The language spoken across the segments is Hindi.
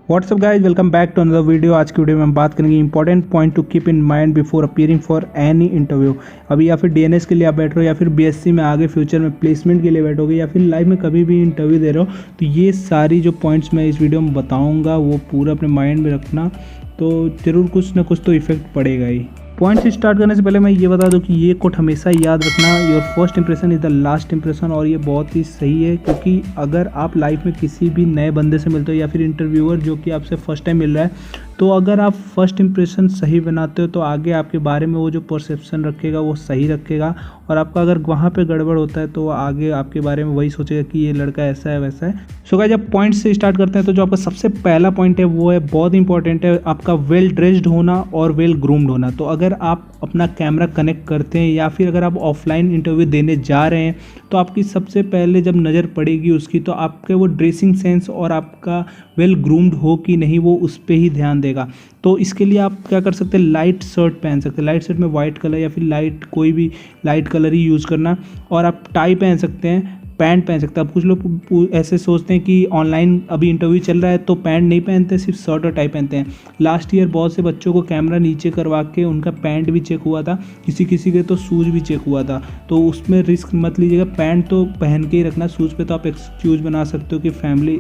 WhatsApp guys, welcome back to another video. आज की वीडियो में हम बात करेंगे important point to keep in mind before appearing for any interview. अभी या फिर डीएनएस के लिए आप बैठ रहे हो, या फिर बीएससी में आगे फ्यूचर में प्लेसमेंट के लिए बैठोगे, या फिर लाइफ में कभी भी इंटरव्यू दे रहे हो, तो ये सारी जो पॉइंट्स मैं इस वीडियो में बताऊँगा वो पूरा अपने माइंड में रखना, तो ज़रूर कुछ ना कुछ तो इफेक्ट पड़ेगा ही। पॉइंट स्टार्ट करने से पहले मैं ये बता दूं कि ये कोट हमेशा याद रखना, your first impression is the last impression. और ये बहुत ही सही है, क्योंकि अगर आप लाइफ में किसी भी नए बंदे से मिलते हो या फिर इंटरव्यूअर जो कि आपसे फर्स्ट टाइम मिल रहा है, तो अगर आप फर्स्ट इंप्रेशन सही बनाते हो तो आगे आपके बारे में वो जो परसेप्शन रखेगा वो सही रखेगा। और आपका अगर वहाँ पे गड़बड़ होता है तो आगे आपके बारे में वही सोचेगा कि ये लड़का ऐसा है वैसा है। सो गाइस, जब पॉइंट से स्टार्ट करते हैं तो जो आपका सबसे पहला पॉइंट है वो है बहुत इंपॉर्टेंट है, आपका वेल ड्रेस्ड होना और वेल ग्रूम्ड होना। तो अगर आप अपना कैमरा कनेक्ट करते हैं या फिर अगर आप ऑफलाइन इंटरव्यू देने जा रहे हैं, तो आपकी सबसे पहले जब नज़र पड़ेगी उसकी, तो आपके वो ड्रेसिंग सेंस और आपका वेल ग्रूम्ड हो कि नहीं वो उस पर ही ध्यान देगा। तो इसके लिए आप क्या कर सकते हैं, लाइट शर्ट पहन सकते हैं। लाइट शर्ट में वाइट कलर या फिर कोई भी लाइट कलर ही यूज़ करना। और आप टाई पहन सकते हैं, पैंट पहन सकते हैं। अब कुछ लोग ऐसे सोचते हैं कि ऑनलाइन अभी इंटरव्यू चल रहा है तो पैंट नहीं पहनते, सिर्फ शर्ट और टाई पहनते हैं। लास्ट ईयर बहुत से बच्चों को कैमरा नीचे करवा के उनका पैंट भी चेक हुआ था, किसी किसी के तो शूज़ भी चेक हुआ था। तो उसमें रिस्क मत लीजिएगा, पैंट तो पहन के ही रखना। शूज़ पे तो आप एक्सक्यूज़ बना सकते हो कि फैमिली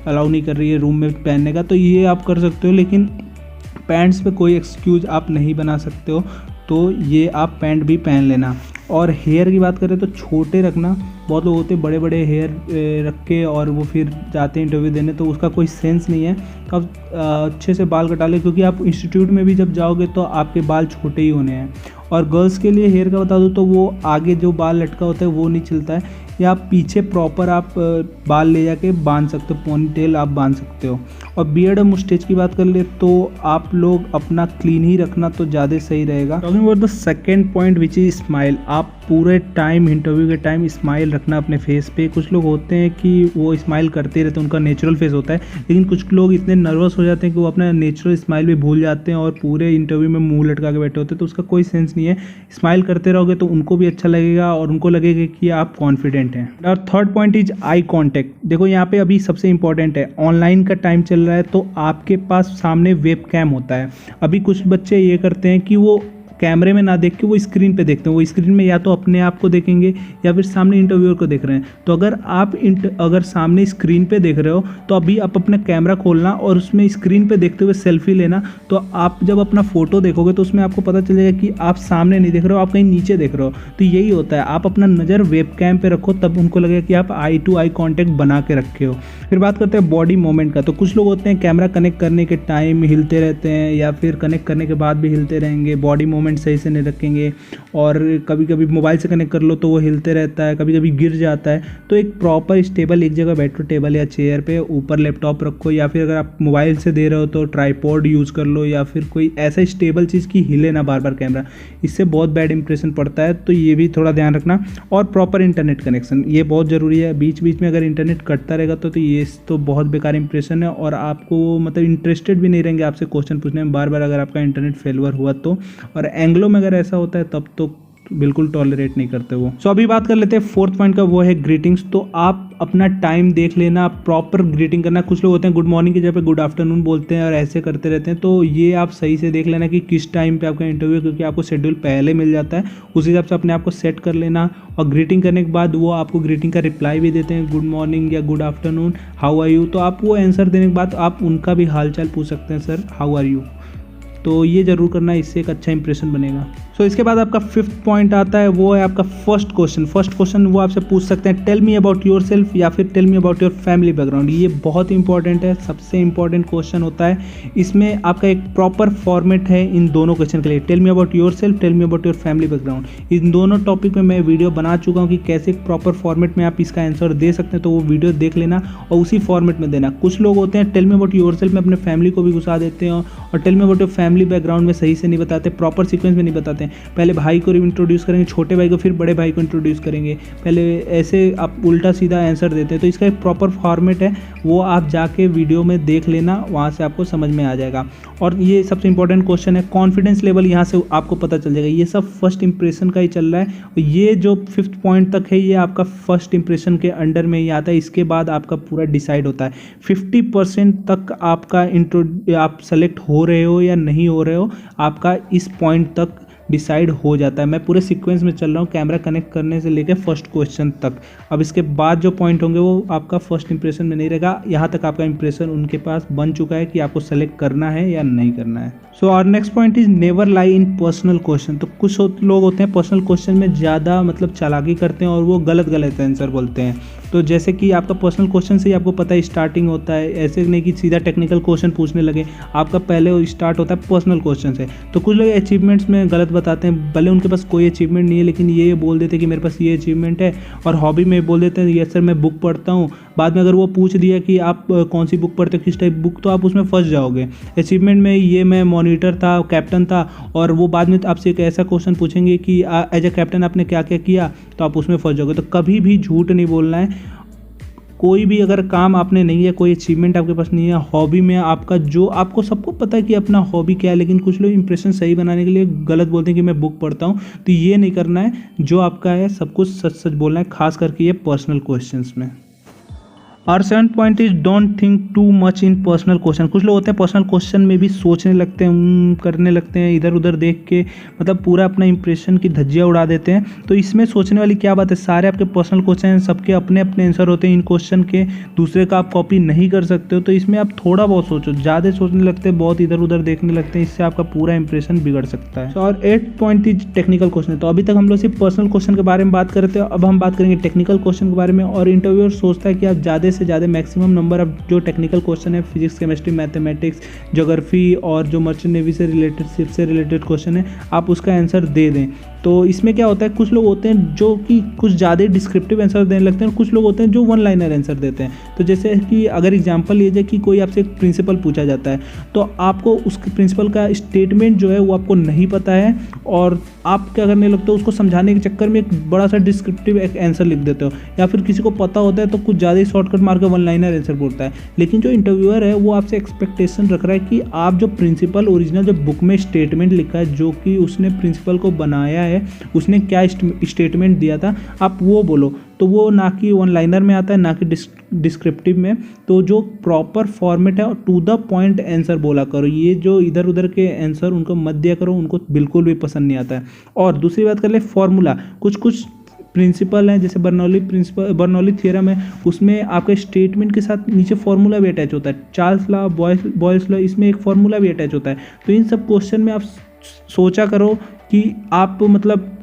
अलाउ नहीं कर रही है रूम में पहनने का, तो ये आप कर सकते हो, लेकिन पैंट्स पे कोई एक्सक्यूज़ आप नहीं बना सकते हो, तो ये आप पैंट भी पहन लेना। और हेयर की बात करें तो छोटे रखना। बहुत लोग होते हैं बड़े बड़े हेयर रख के और वो फिर जाते हैं इंटरव्यू देने, तो उसका कोई सेंस नहीं है। तो आप अच्छे से बाल कटा लें, क्योंकि आप इंस्टीट्यूट में भी जब जाओगे तो आपके बाल छोटे ही होने हैं। और गर्ल्स के लिए हेयर का बता दूँ तो वो आगे जो बाल लटका होता है वो नहीं चलता है, या आप पीछे प्रॉपर आप बाल ले जाके बांध सकते हो, पोनी टेल आप बांध सकते हो। और बियर्ड और मुस्टेच की बात कर ले तो आप लोग अपना क्लीन ही रखना तो ज़्यादा सही रहेगा। Talking about the second point which is smile. आप पूरे टाइम इंटरव्यू के टाइम स्माइल रखना अपने फेस पे। कुछ लोग होते हैं कि वो स्माइल करते रहते हैं, उनका नेचुरल फेस होता है, लेकिन कुछ लोग इतने नर्वस हो जाते हैं कि वो अपना नेचुरल स्माइल भी भूल जाते हैं और पूरे इंटरव्यू में मुंह लटका के बैठे होते हैं, तो उसका कोई सेंस नहीं है। स्माइल करते रहोगे तो उनको भी अच्छा लगेगा और उनको लगेगा कि आप कॉन्फिडेंट हैं। और third point is eye contact. देखो यहाँ पे अभी सबसे इंपॉर्टेंट है, ऑनलाइन का टाइम चल रहा है तो आपके पास सामने वेब कैम होता है। अभी कुछ बच्चे ये करते हैं कि वो कैमरे में ना देख के वो स्क्रीन पे देखते हैं। वो स्क्रीन में या तो अपने आप को देखेंगे या फिर सामने इंटरव्यूअर को देख रहे हैं। तो अगर आप अगर सामने स्क्रीन पे देख रहे हो तो अभी आप अपना कैमरा खोलना और उसमें स्क्रीन पे देखते हुए सेल्फी लेना। तो आप जब अपना फोटो देखोगे तो उसमें आपको पता चलेगा कि आप सामने नहीं देख रहे हो, आप कहीं नीचे देख रहे हो। तो यही होता है, आप अपना नज़र वेब कैम पे रखो, तब उनको लगेगा कि आप आई टू आई कॉन्टैक्ट बना के रखे हो। फिर बात करते हैं बॉडी मूवमेंट का। तो कुछ लोग होते हैं कैमरा कनेक्ट करने के टाइम हिलते रहते हैं, या फिर कनेक्ट करने के बाद भी हिलते रहेंगे, बॉडी मूवमेंट सही से नहीं रखेंगे। और कभी कभी मोबाइल से कनेक्ट कर लो तो वो हिलते रहता है, कभी कभी गिर जाता है। तो एक प्रॉपर स्टेबल एक जगह बैठो, टेबल या चेयर पे, ऊपर लैपटॉप रखो, या फिर अगर आप मोबाइल से दे रहे हो तो ट्राइपॉड यूज़ कर लो, या फिर कोई ऐसा स्टेबल चीज़ की हिले ना बार बार कैमरा, इससे बहुत बैड इंप्रेशन पड़ता है। तो ये भी थोड़ा ध्यान रखना। और प्रॉपर इंटरनेट कनेक्शन, ये बहुत ज़रूरी है। बीच बीच में अगर इंटरनेट कटता रहेगा तो ये तो बहुत बेकार इंप्रेशन है, और आपको मतलब इंटरेस्टेड भी नहीं रहेंगे आपसे क्वेश्चन पूछने में बार बार, अगर आपका इंटरनेट फेलवर हुआ तो। और एंग्लो में अगर ऐसा होता है तब तो बिल्कुल टॉलरेट नहीं करते वो। सो अभी बात कर लेते हैं फोर्थ पॉइंट का, वो है ग्रीटिंग्स। तो आप अपना टाइम देख लेना, प्रॉपर ग्रीटिंग करना। कुछ लोग होते हैं गुड मॉर्निंग की जगह गुड आफ्टरनून बोलते हैं और ऐसे करते रहते हैं, तो ये आप सही से देख लेना कि किस टाइम पे आपका इंटरव्यू, क्योंकि आपको शेड्यूल पहले मिल जाता है, उस हिसाब से अपने आप को सेट कर लेना। और ग्रीटिंग करने के बाद वो आपको ग्रीटिंग का रिप्लाई भी देते हैं, गुड मॉर्निंग या good afternoon, how are you. तो आप वो आंसर देने के बाद आप उनका भी हालचाल पूछ सकते हैं, सर हाउ आर यू। तो ये ज़रूर करना, इससे एक अच्छा इंप्रेशन बनेगा। सो इसके बाद आपका फिफ्थ पॉइंट आता है, वो है आपका फर्स्ट क्वेश्चन। फर्स्ट क्वेश्चन वो आपसे पूछ सकते हैं, tell me about yourself या फिर tell me about your family background. ये बहुत इंपॉर्टेंट है, सबसे इंपॉर्टेंट क्वेश्चन होता है। इसमें आपका एक प्रॉपर फॉर्मेट है इन दोनों क्वेश्चन के लिए, tell me about yourself, tell me about your family background. इन दोनों टॉपिक में मैं वीडियो बना चुका हूँ कि कैसे प्रॉपर फॉर्मेट में आप इसका आंसर दे सकते हैं, तो वो वीडियो देख लेना और उसी फॉर्मेट में देना। कुछ लोग होते हैं tell me about yourself में अपने फैमिली को भी घुसा देते हैं, और tell me about your family background में सही से नहीं बताते, प्रॉपर सीक्वेंस में नहीं बताते हैं। पहले भाई को इंट्रोड्यूस करेंगे, छोटे भाई को, फिर बड़े भाई को इंट्रोड्यूस करेंगे, पहले ऐसे आप उल्टा सीधा आंसर देते हैं। तो इसका एक प्रॉपर फॉर्मेट है, वो आप जाके वीडियो में देख लेना, वहाँ से आपको समझ में आ जाएगा। और ये सबसे इंपॉर्टेंट क्वेश्चन है, कॉन्फिडेंस लेवल यहाँ से आपको पता चल जाएगा। ये सब फर्स्ट इंप्रेशन का ही चल रहा है, और ये जो 5th पॉइंट तक है ये आपका फर्स्ट इंप्रेशन के अंडर में ही आता है। इसके बाद आपका पूरा डिसाइड होता है 50% तक आपका आप सेलेक्ट हो रहे हो या नहीं हो रहे हो, आपका इस पॉइंट तक डिसाइड हो जाता है। मैं पूरे सीक्वेंस में चल रहा हूँ, कैमरा कनेक्ट करने से लेकर फर्स्ट क्वेश्चन तक। अब इसके बाद जो पॉइंट होंगे वो आपका फर्स्ट इंप्रेशन में नहीं रहेगा, यहाँ तक आपका इंप्रेशन उनके पास बन चुका है कि आपको सेलेक्ट करना है या नहीं करना है। So our next point is never lie in personal question. तो कुछ लोग होते हैं पर्सनल क्वेश्चन में ज़्यादा मतलब चालाकी करते हैं और वो गलत गलत आंसर बोलते हैं। तो जैसे कि आपका पर्सनल क्वेश्चन से ही आपको पता है स्टार्टिंग होता है, ऐसे नहीं कि सीधा टेक्निकल क्वेश्चन पूछने लगे, आपका पहले स्टार्ट होता है पर्सनल क्वेश्चन से। तो कुछ लोग अचीवमेंट्स में गलत बताते हैं, भले उनके पास कोई अचीवमेंट नहीं है लेकिन ये बोल देते हैं कि मेरे पास ये अचीवमेंट है, और हॉबी में बोल देते हैं यस सर मैं बुक पढ़ता हूँ। बाद में अगर वो पूछ दिया कि आप कौन सी बुक पढ़ते हो, किस टाइप बुक, तो आप उसमें फंस जाओगे। अचीवमेंट में ये मैं मॉनिटर था, कैप्टन था, और वो बाद में आपसे एक ऐसा क्वेश्चन पूछेंगे कि एज ए कैप्टन आपने क्या क्या किया, तो आप उसमें फंस जाओगे। तो कभी भी झूठ नहीं बोलना है। कोई भी अगर काम आपने नहीं है, कोई अचीवमेंट आपके पास नहीं है, हॉबी में आपका जो आपको सबको पता है कि अपना हॉबी क्या है, लेकिन कुछ लोग इंप्रेशन सही बनाने के लिए गलत बोलते हैं कि मैं बुक पढ़ता हूँ, तो ये नहीं करना है। जो आपका है सब कुछ सच सच बोलना है, खास करके ये पर्सनल क्वेश्चंस में। और 7th point is don't think too much in personal question. कुछ लोग होते हैं पर्सनल क्वेश्चन में भी सोचने लगते हैं, करने लगते हैं, इधर उधर देख के मतलब पूरा अपना इंप्रेशन की धज्जियाँ उड़ा देते हैं। तो इसमें सोचने वाली क्या बात है, सारे आपके पर्सनल क्वेश्चन हैं, सबके अपने अपने आंसर होते हैं। इन क्वेश्चन के दूसरे का आप कॉपी नहीं कर सकते हो, तो इसमें आप थोड़ा बहुत सोचो। ज़्यादा सोचने लगते हैं, बहुत इधर उधर देखने लगते हैं, इससे आपका पूरा इंप्रेशन बिगड़ सकता है। और 8th point is technical question. तो अभी तक हम लोग सिर्फ पर्सनल क्वेश्चन के बारे में बात कर रहे थे, अब हम बात करेंगे टेक्निकल क्वेश्चन के बारे में। और इंटरव्यूअर सोचता है कि आप ज़्यादा से ज़्यादा मैक्सिमम नंबर अब जो टेक्निकल क्वेश्चन है, फिजिक्स, केमिस्ट्री, मैथमेटिक्स, ज्योग्राफी और जो मर्चेंट नेवी से रिलेटेड, शिप से रिलेटेड क्वेश्चन है, आप उसका आंसर दे दें। तो इसमें क्या होता है, कुछ लोग होते हैं जो कि कुछ ज़्यादा डिस्क्रिप्टिव आंसर देने लगते हैं, और कुछ लोग होते हैं जो वन लाइनर आंसर देते हैं। तो जैसे कि अगर एग्जांपल लीजिए कि कोई आपसे एक प्रिंसिपल पूछा जाता है, तो आपको उसके प्रिंसिपल का स्टेटमेंट जो है वो आपको नहीं पता है, और आप क्या करने लगते हो, उसको समझाने के चक्कर में एक बड़ा सा डिस्क्रिप्टिव एक आंसर लिख देते हो, या फिर किसी को पता होता है तो कुछ ज़्यादा ही शॉर्टकट मार के वन लाइनर आंसर बोलता है। लेकिन जो इंटरव्यूअर है वो आपसे एक्सपेक्टेशन रख रहा है कि आप जो प्रिंसिपल ओरिजिनल जो बुक में स्टेटमेंट लिखा है, जो कि उसने प्रिंसिपल को बनाया है, उसने क्या स्टेटमेंट दिया था, आप वो बोलो। तो वो ना कि वन लाइनर में आता है, ना कि डिस्क्रिप्टिव में। तो जो प्रॉपर फॉर्मेट है, टू द पॉइंट आंसर बोला करो। ये जो इधर उधर के आंसर उनको मत दिया करो, उनको बिल्कुल भी पसंद नहीं आता है। और दूसरी बात कर ले फॉर्मूला। कुछ प्रिंसिपल हैं, जैसे बर्नौली थ्योरम है, उसमें आपके स्टेटमेंट के साथ नीचे फॉर्मूला भी अटैच होता है। चार्ल्स लॉ, बॉयल्स लॉ, इसमें एक फॉर्मूला भी अटैच होता है। तो इन सब क्वेश्चन में आप सोचा करो कि आप मतलब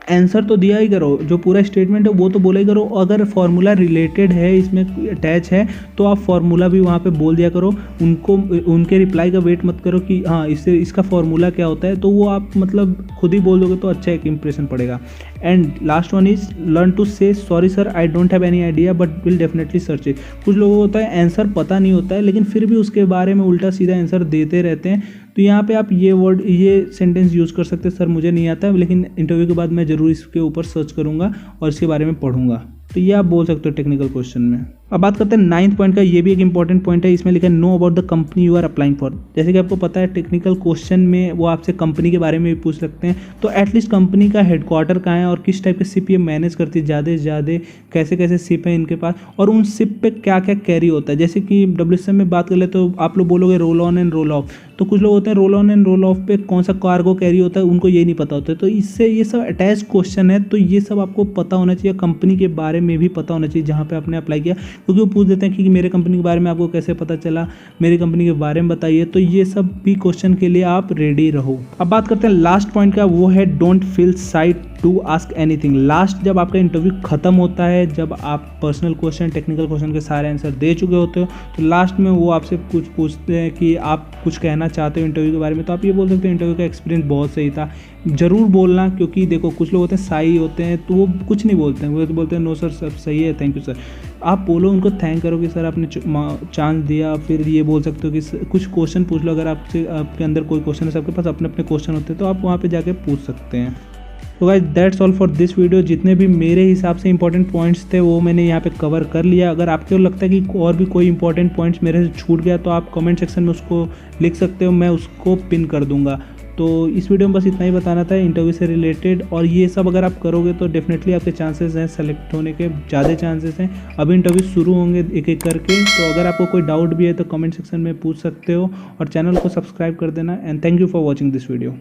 आंसर तो दिया ही करो, जो पूरा स्टेटमेंट है वो तो बोला ही करो। अगर फार्मूला रिलेटेड है, इसमें अटैच है, तो आप फार्मूला भी वहाँ पे बोल दिया करो। उनको उनके रिप्लाई का वेट मत करो कि हाँ इसका फार्मूला क्या होता है, तो वो आप मतलब खुद ही बोल दोगे तो अच्छा एक इंप्रेशन पड़ेगा। And last one is learn to say sorry sir I don't have any idea but will definitely search it. कुछ लोगों को होता है आंसर पता नहीं होता है, लेकिन फिर भी उसके बारे में उल्टा सीधा आंसर देते रहते हैं। तो यहाँ पे आप ये सेंटेंस यूज़ कर सकते हैं, सर मुझे नहीं आता लेकिन इंटरव्यू के बाद मैं ज़रूर इसके ऊपर सर्च करूँगा और इसके बारे में पढ़ूंगा। तो ये आप बोल सकते हो टेक्निकल क्वेश्चन में। अब बात करते हैं 9th पॉइंट का। ये भी एक इंपॉर्टेंट पॉइंट है, इसमें लिखा है know about the company you are applying for. जैसे कि आपको पता है टेक्निकल क्वेश्चन में वो आपसे कंपनी के बारे में भी पूछ सकते हैं, तो एटलीस्ट कंपनी का हेडक्वार्टर कहाँ है और किस टाइप के शिप ये मैनेज करती है, ज़्यादा से ज़्यादा कैसे कैसे शिप है इनके पास, और उन शिप पे क्या क्या कैरी होता है। जैसे कि WSM में बात कर ले तो आप लोग बोलोगे roll on and roll off, तो कुछ लोग होते हैं roll on and roll off पे कौन सा कार्गो कैरी होता है उनको ये नहीं पता होता है। तो इससे ये सब अटैच क्वेश्चन है, तो ये सब आपको पता होना चाहिए, कंपनी के बारे में भी पता होना चाहिए जहाँ पे आपने अप्लाई किया, क्योंकि वो पूछ देते हैं कि मेरे कंपनी के बारे में आपको कैसे पता चला, मेरी कंपनी के बारे में बताइए। तो ये सब भी क्वेश्चन के लिए आप रेडी रहो। अब बात करते हैं लास्ट पॉइंट का, वो है don't feel shy to ask anything. Last जब आपका इंटरव्यू खत्म होता है, जब आप पर्सनल क्वेश्चन टेक्निकल क्वेश्चन के सारे आंसर दे चुके होते हो, तो लास्ट में वो आपसे कुछ पूछते हैं कि आप कुछ कहना चाहते हो इंटरव्यू के बारे में, तो आप ये बोल सकते हो इंटरव्यू का एक्सपीरियंस बहुत सही था। ज़रूर बोलना, क्योंकि देखो कुछ लोग होते हैं शाई होते हैं तो वो कुछ नहीं बोलते हैं, वो तो बोलते हैं नो सर सब सही है थैंक यू सर। आप बोलो, उनको थैंक करो कि सर आपने चांस दिया। फिर ये बोल सकते हो कि कुछ क्वेश्चन पूछ लो, अगर आपके अंदर कोई क्वेश्चन है, सबके पास अपने अपने क्वेश्चन होते हैं, तो आप वहाँ पे जाके पूछ सकते हैं। तो guys that's all for this video. जितने भी मेरे हिसाब से इंपॉर्टेंट पॉइंट्स थे वो मैंने यहाँ पे कवर कर लिया। अगर आपको लगता है कि और भी कोई इंपॉर्टेंट पॉइंट्स मेरे से छूट गया तो आप कमेंट सेक्शन में उसको लिख सकते हो, मैं उसको पिन कर दूंगा। तो इस वीडियो में बस इतना ही बताना था इंटरव्यू से रिलेटेड, और ये सब अगर आप करोगे तो डेफिनेटली आपके चांसेस हैं सेलेक्ट होने के, ज़्यादा चांसेस हैं। अभी इंटरव्यू शुरू होंगे एक एक करके, तो अगर आपको कोई डाउट भी है तो कमेंट सेक्शन में पूछ सकते हो, और चैनल को सब्सक्राइब कर देना। And thank you for watching this video.